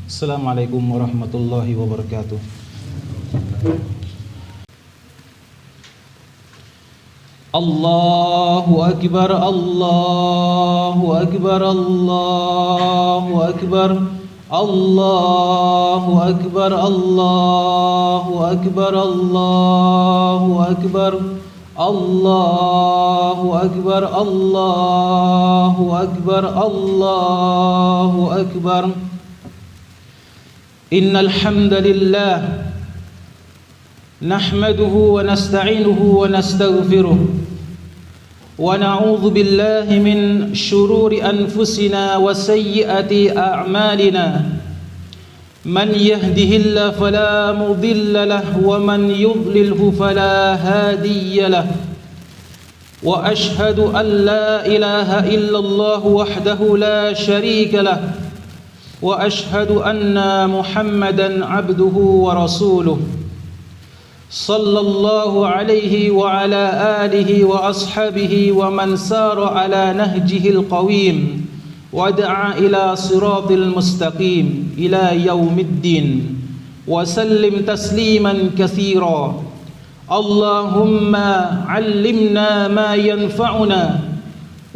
Assalamualaikum warahmatullahi wabarakatuh. Allahu Akbar, Allahu Akbar, Allahu Akbar, Allahu Akbar, Allahu Akbar, Allahu Akbar, Allahu Akbar, Allahu Akbar, Allahu Akbar. Innal hamdalillah nahmaduhu wa nasta'inuhu wa nastaghfiruh wa na'udzu billahi min shururi anfusina wa sayyiati a'malina. Man yahdihillahu fala mudilla lahu wa man yudlilhu fala hadiya lahu. Wa ashhadu an la ilaha illallah wahdahu la sharika lahu wa ashhadu anna Muhammadan abduhu wa rasuluh. Sallallahu alaihi wa ala alihi wa ashabihi wa man sara ala nahjihil qawim wa da'a ila siratil mustaqim ila yaumiddin wa sallim tasliman katsira. Allahumma 'allimna ma yanfa'una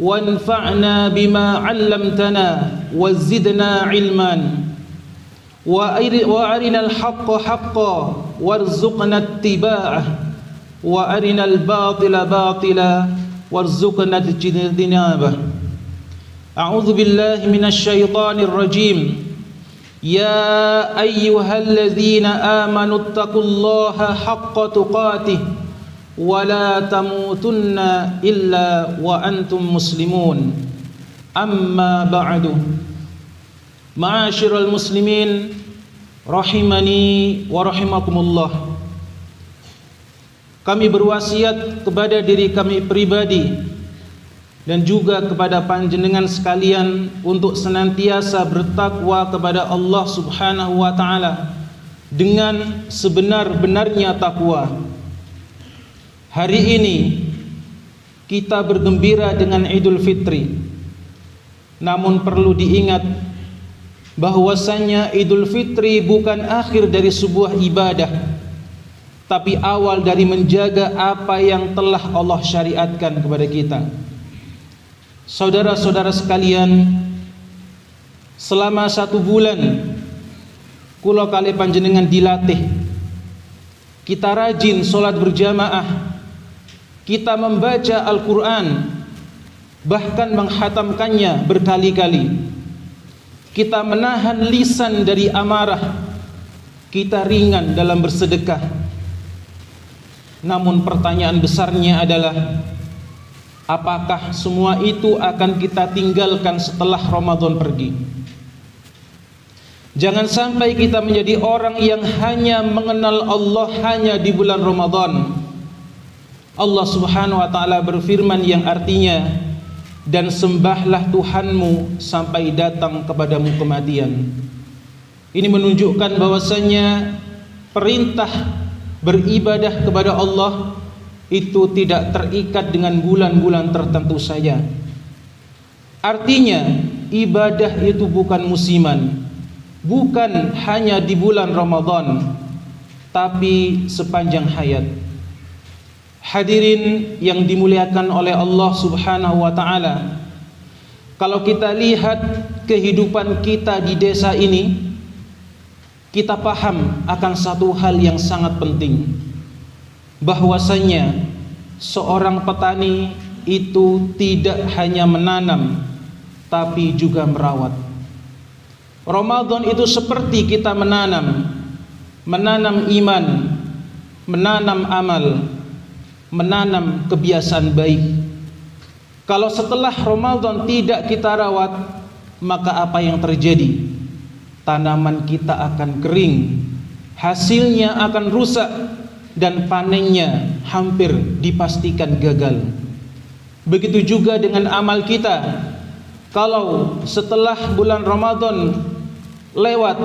wanfa'na bima 'allamtana wa zidna 'ilman wa arinal haqqa haqqan warzuqna ittiba'ah wa arinal batila batila warzuqna ijtinabah. A'udzu billahi minasy syaithanir rajim. Ya ayyuhalladzina amanu taqullaha haqqa tuqatih wa la tamutunna illa wa antum muslimun. Amma ba'du. Ma'asyiral muslimin rahimani wa rahimakumullah. Kami berwasiat kepada diri kami pribadi dan juga kepada panjenengan sekalian untuk senantiasa bertakwa kepada Allah Subhanahu wa taala dengan sebenar-benarnya takwa. Hari ini kita bergembira dengan Idul Fitri. Namun perlu diingat bahwasanya Idul Fitri bukan akhir dari sebuah ibadah, tapi awal dari menjaga apa yang telah Allah syariatkan kepada kita. Saudara-saudara sekalian, selama 1 bulan kula kali panjenengan dilatih, kita rajin sholat berjamaah, kita membaca Al-Quran, bahkan menghatamkannya berkali-kali. Kita menahan lisan dari amarah, kita ringan dalam bersedekah. Namun pertanyaan besarnya adalah, apakah semua itu akan kita tinggalkan setelah Ramadan pergi? Jangan sampai kita menjadi orang yang hanya mengenal Allah hanya di bulan Ramadan. Allah Subhanahu wa taala berfirman yang artinya, dan sembahlah Tuhanmu sampai datang kepadamu kematian. Ini menunjukkan bahwasanya perintah beribadah kepada Allah itu tidak terikat dengan bulan-bulan tertentu saja. Artinya ibadah itu bukan musiman, bukan hanya di bulan Ramadan, tapi sepanjang hayat. Hadirin yang dimuliakan oleh Allah Subhanahu wa taala, kalau kita lihat kehidupan kita di desa ini, kita paham akan satu hal yang sangat penting, bahwasanya seorang petani itu tidak hanya menanam tapi juga merawat. Ramadan itu seperti kita menanam iman, menanam amal, menanam kebiasaan baik. Kalau setelah Ramadan tidak kita rawat, maka apa yang terjadi? Tanaman kita akan kering, hasilnya akan rusak, dan panennya hampir dipastikan gagal. Begitu juga dengan amal kita. Kalau setelah bulan Ramadan lewat,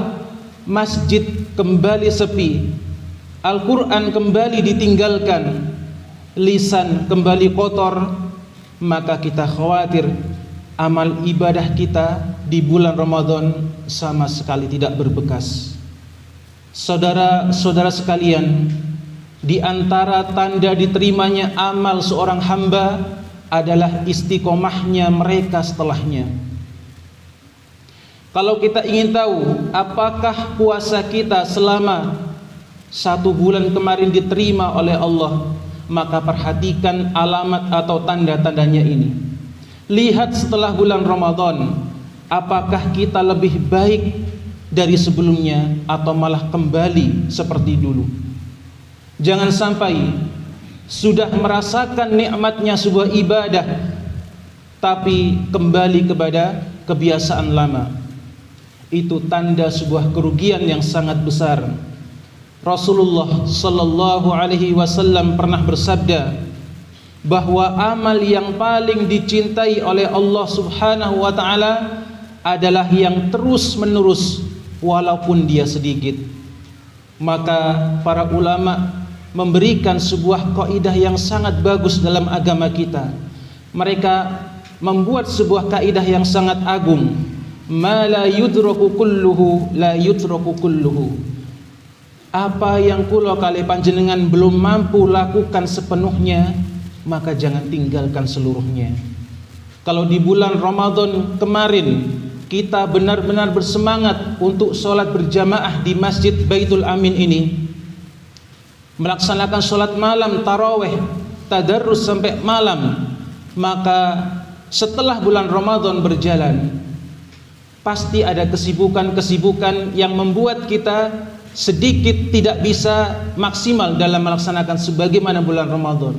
masjid kembali sepi, Al-Quran kembali ditinggalkan, lisan kembali kotor, maka kita khawatir amal ibadah kita di bulan Ramadan sama sekali tidak berbekas. Saudara-saudara sekalian, di antara tanda diterimanya amal seorang hamba adalah istiqomahnya mereka setelahnya. Kalau kita ingin tahu apakah puasa kita selama 1 bulan kemarin diterima oleh Allah, maka perhatikan alamat atau tanda-tandanya ini. Lihat setelah bulan Ramadan, apakah kita lebih baik dari sebelumnya atau malah kembali seperti dulu. Jangan sampai sudah merasakan nikmatnya sebuah ibadah tapi kembali kepada kebiasaan lama. Itu tanda sebuah kerugian yang sangat besar. Rasulullah sallallahu alaihi wasallam pernah bersabda bahwa amal yang paling dicintai oleh Allah Subhanahu wa taala adalah yang terus menerus walaupun dia sedikit. Maka para ulama memberikan sebuah kaidah yang sangat bagus dalam agama kita. Mereka membuat sebuah kaidah yang sangat agung. Ma la yudraku kulluhu la yutraku kulluhu. Apa yang kula kali panjenengan belum mampu lakukan sepenuhnya, maka jangan tinggalkan seluruhnya. Kalau di bulan Ramadan kemarin kita benar-benar bersemangat untuk sholat berjamaah di Masjid Baitul Amin ini, melaksanakan sholat malam tarawih, tadarrus sampai malam, maka setelah bulan Ramadan berjalan, pasti ada kesibukan-kesibukan yang membuat kita sedikit tidak bisa maksimal dalam melaksanakan sebagaimana bulan Ramadan.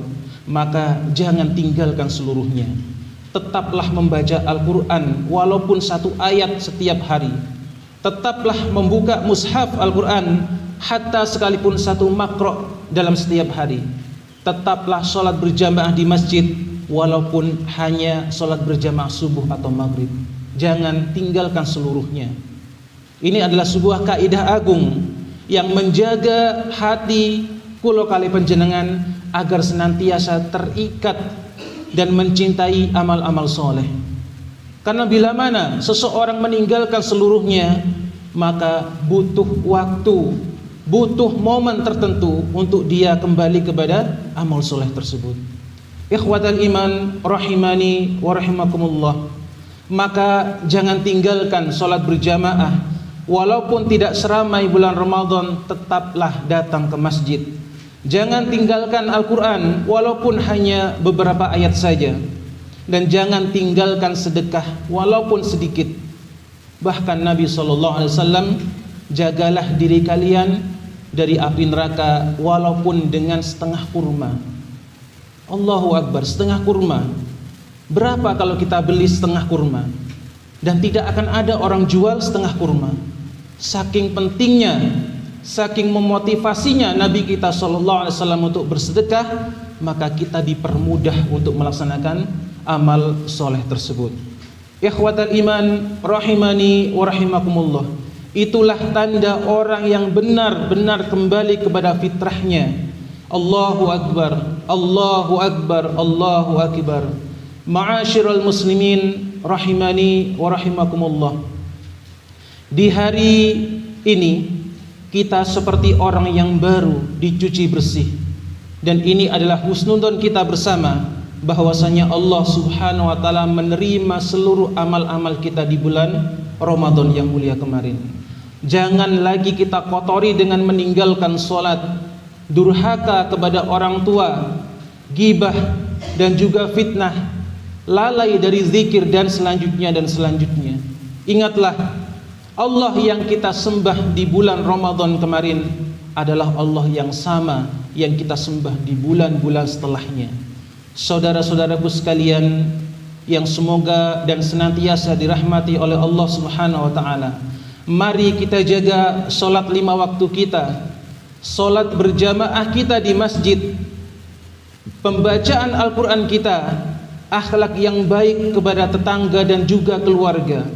Maka jangan tinggalkan seluruhnya. Tetaplah membaca Al-Quran walaupun 1 ayat setiap hari. Tetaplah membuka mushaf Al-Quran hatta sekalipun 1 makro dalam setiap hari. Tetaplah sholat berjamaah di masjid walaupun hanya sholat berjamaah subuh atau maghrib. Jangan tinggalkan seluruhnya. Ini adalah sebuah kaidah agung yang menjaga hati kula kali panjenengan agar senantiasa terikat dan mencintai amal-amal soleh. Karena bila mana seseorang meninggalkan seluruhnya, maka butuh waktu, butuh momen tertentu untuk dia kembali kepada amal soleh tersebut. Ikhwatal iman rahimani wa rahimakumullah. Maka jangan tinggalkan sholat berjamaah. Walaupun tidak seramai bulan Ramadan, tetaplah datang ke masjid. Jangan tinggalkan Al-Quran walaupun hanya beberapa ayat saja. Dan jangan tinggalkan sedekah walaupun sedikit. Bahkan Nabi SAW, jagalah diri kalian dari api neraka walaupun dengan setengah kurma. Allahu Akbar, setengah kurma. Berapa kalau kita beli setengah kurma? Dan tidak akan ada orang jual setengah kurma. Saking pentingnya, saking memotivasinya Nabi kita SAW untuk bersedekah, maka kita dipermudah untuk melaksanakan amal soleh tersebut. Ikhwatal iman rahimani wa rahimakumullah. Itulah tanda orang yang benar-benar kembali kepada fitrahnya. Allahu Akbar, Allahu Akbar, Allahu Akbar. Ma'asyiral muslimin rahimani wa rahimakumullah. Di hari ini kita seperti orang yang baru dicuci bersih. Dan ini adalah husnudon kita bersama, bahwasanya Allah Subhanahu wa taala menerima seluruh amal-amal kita di bulan Ramadan yang mulia kemarin. Jangan lagi kita kotori dengan meninggalkan sholat, durhaka kepada orang tua, gibah dan juga fitnah, lalai dari zikir dan selanjutnya. Ingatlah, Allah yang kita sembah di bulan Ramadan kemarin adalah Allah yang sama yang kita sembah di bulan-bulan setelahnya. Saudara-saudaraku sekalian yang semoga dan senantiasa dirahmati oleh Allah Subhanahu wa taala, mari kita jaga salat 5 waktu kita, salat berjamaah kita di masjid, pembacaan Al-Quran kita, akhlak yang baik kepada tetangga dan juga keluarga.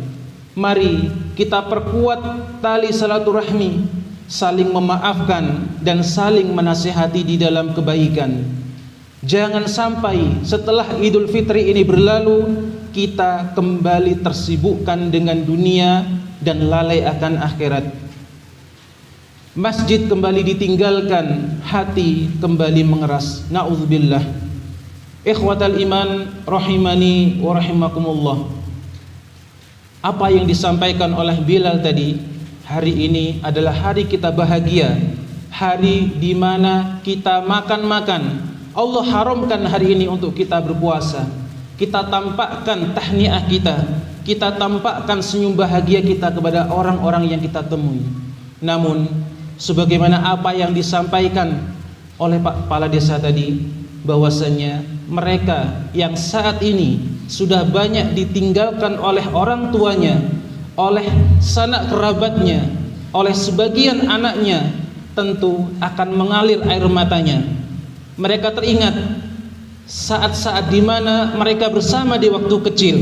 Mari kita perkuat tali silaturahmi, saling memaafkan dan saling menasihati di dalam kebaikan. Jangan sampai setelah Idul Fitri ini berlalu kita kembali tersibukkan dengan dunia dan lalai akan akhirat. Masjid kembali ditinggalkan, hati kembali mengeras. Na'udzubillah. Ikhwatal iman rahimani wa rahimakumullah. Apa yang disampaikan oleh Bilal tadi, hari ini adalah hari kita bahagia, hari di mana kita makan-makan. Allah haramkan hari ini untuk kita berpuasa. Kita tampakkan tahniah kita tampakkan senyum bahagia kita kepada orang-orang yang kita temui. Namun sebagaimana apa yang disampaikan oleh Pak Kepala Desa tadi, bahwasanya mereka yang saat ini sudah banyak ditinggalkan oleh orang tuanya, oleh sanak kerabatnya, oleh sebagian anaknya, tentu akan mengalir air matanya. Mereka teringat saat-saat di mana mereka bersama di waktu kecil,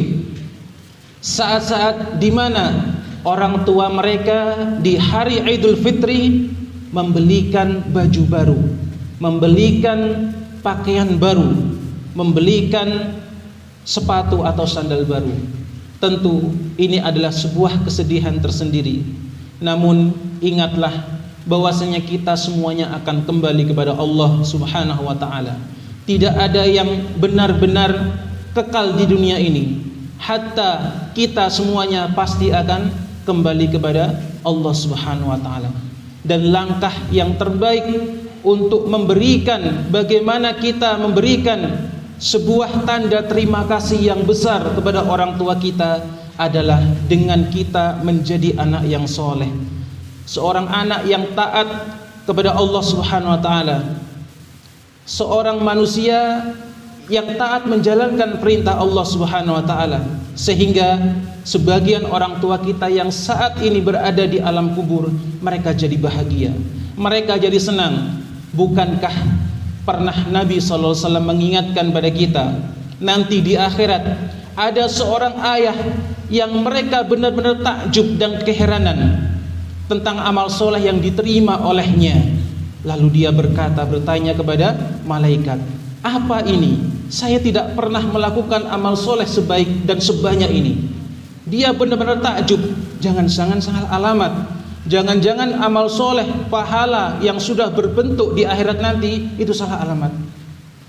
saat-saat di mana orang tua mereka di hari Idul Fitri membelikan baju baru, membelikan pakaian baru, membelikan sepatu atau sandal baru. Tentu ini adalah sebuah kesedihan tersendiri. Namun ingatlah bahwasanya kita semuanya akan kembali kepada Allah Subhanahu wa taala. Tidak ada yang benar-benar kekal di dunia ini. Hatta kita semuanya pasti akan kembali kepada Allah Subhanahu wa taala. Dan langkah yang terbaik untuk memberikan, bagaimana kita memberikan sebuah tanda terima kasih yang besar kepada orang tua kita adalah dengan kita menjadi anak yang soleh, seorang anak yang taat kepada Allah Subhanahu wa taala, seorang manusia yang taat menjalankan perintah Allah Subhanahu wa taala, sehingga sebagian orang tua kita yang saat ini berada di alam kubur, mereka jadi bahagia, mereka jadi senang. Bukankah pernah Nabi SAW mengingatkan pada kita, nanti di akhirat ada seorang ayah yang mereka benar-benar takjub dan keheranan tentang amal soleh yang diterima olehnya. Lalu dia bertanya kepada malaikat, apa ini? Saya tidak pernah melakukan amal soleh sebaik dan sebanyak ini. Dia benar-benar takjub. Jangan-jangan salah alamat, jangan-jangan amal soleh, pahala yang sudah berbentuk di akhirat nanti itu salah alamat.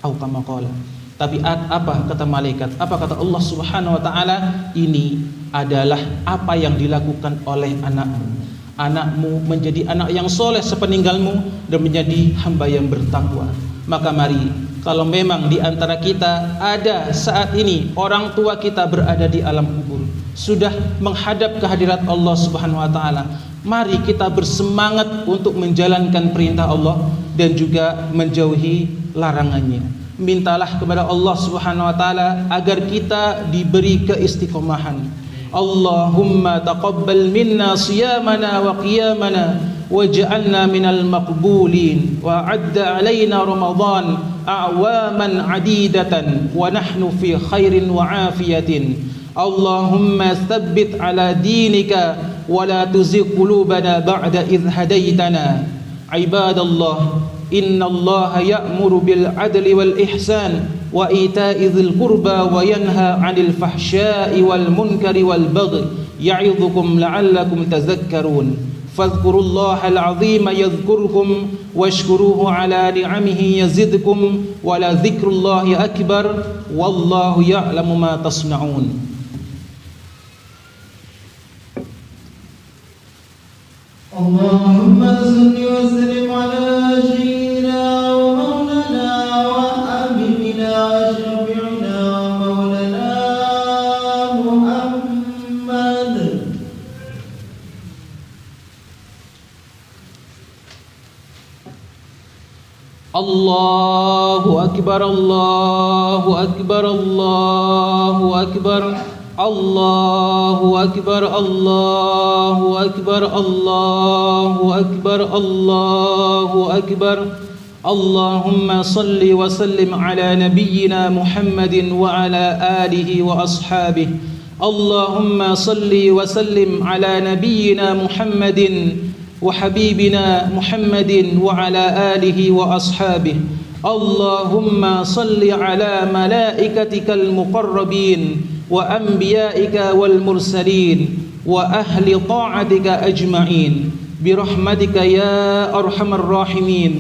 Au kama qala. Tapi apa kata malaikat? Apa kata Allah Subhanahu wa taala? Ini adalah apa yang dilakukan oleh anakmu. Anakmu menjadi anak yang soleh sepeninggalmu dan menjadi hamba yang bertakwa. Maka mari, kalau memang di antara kita ada saat ini orang tua kita berada di alam kubur, sudah menghadap kehadirat Allah Subhanahu wa taala, mari kita bersemangat untuk menjalankan perintah Allah dan juga menjauhi larangannya. Mintalah kepada Allah Subhanahu wa taala agar kita diberi keistiqomahan. Allahumma taqabbal minna siyamana wa qiyamana waj'alna minal maqbulin wa 'adda 'alaina ramadan a'waman 'adidatan wa nahnu fi khairin wa 'afiyatin. Allahumma tsabbit 'ala dinika wa la tuzigh qulubana ba'da idh hadaitana. Ibadallah, innallaha ya'muru bil 'adli wal ihsan wa ita'i dzil qurba wa yanha 'anil fahsya'i wal munkari wal baghi ya'idzukum la'allakum tadhakkarun. Fadhkurullaha al-'azima yadhkurkum washkuruhu 'ala ni'amihi yazidkum wa la dzikrullahi akbar wallahu ya'lamu ma tasna'un. Allahumma salli wa sallim ala sayyidina wa maulana wa habibina wa syafi'ina wa maulana Muhammad. Allahu akbar, Allahu akbar, Allahu akbar. Allahu akbar, Allahu akbar, Allahu akbar, Allahu akbar. Allahumma salli wa sallim ala nabiyyina Muhammadin wa ala alihi wa ashabihi. Allahumma salli wa sallim ala nabiyyina Muhammadin wa habibina Muhammadin wa ala alihi wa ashabihi. Allahumma salli ala malaikatikal muqarrabin وأنبيائك والمرسلين وأهل طاعتك أجمعين برحمتك يا أرحم الراحمين.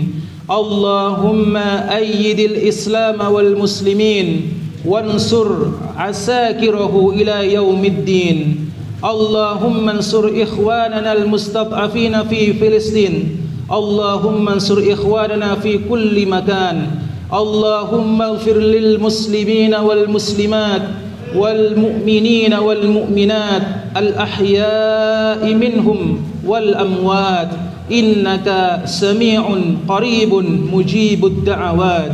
اللهم أيد الإسلام والمسلمين وانصر عساكره إلى يوم الدين. اللهم انصر إخواننا المستضعفين في فلسطين. اللهم انصر إخواننا في كل مكان. اللهم اغفر للمسلمين والمسلمات والمؤمنين والمؤمنات الأحياء منهم والأموات إنك سميع قريب مجيب الدعوات.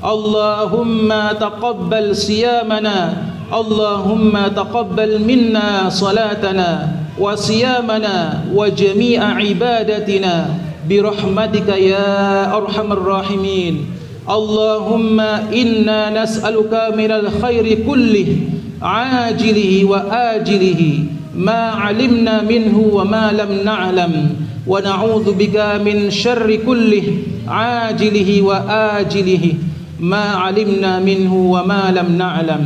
اللهم تقبل صيامنا. اللهم تقبل منا صلاتنا وصيامنا وجميع عبادتنا برحمتك يا أرحم الراحمين. اللهم إنا نسألك من الخير كله عاجله وآجله ما علمنا منه وما لم نعلم، ونعوذ بك من شر كله عاجله وآجله ما علمنا منه وما لم نعلم.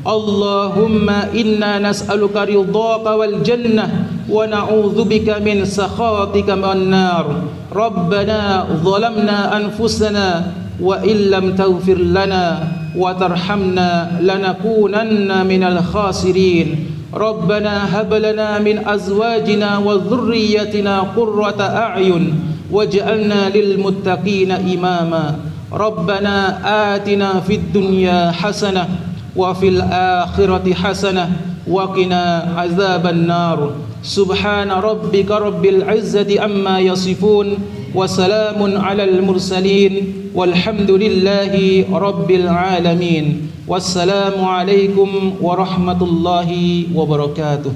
اللهم إنا نسألك رضاك والجنة ونعوذ بك من سخطك والنار. ربنا ظلمنا أنفسنا وإن لم تغفر لنا وترحمنا لنكونن من الخاسرين. ربنا هب لنا من أزواجنا وذريتنا قرة أعين واجعلنا للمتقين إماما. ربنا آتنا في الدنيا حسنة وفي الآخرة حسنة وقنا عذاب النار. سبحان ربك رب العزة عما يصفون وسلام على المرسلين والحمد لله رب العالمين. والسلام عليكم ورحمة الله وبركاته.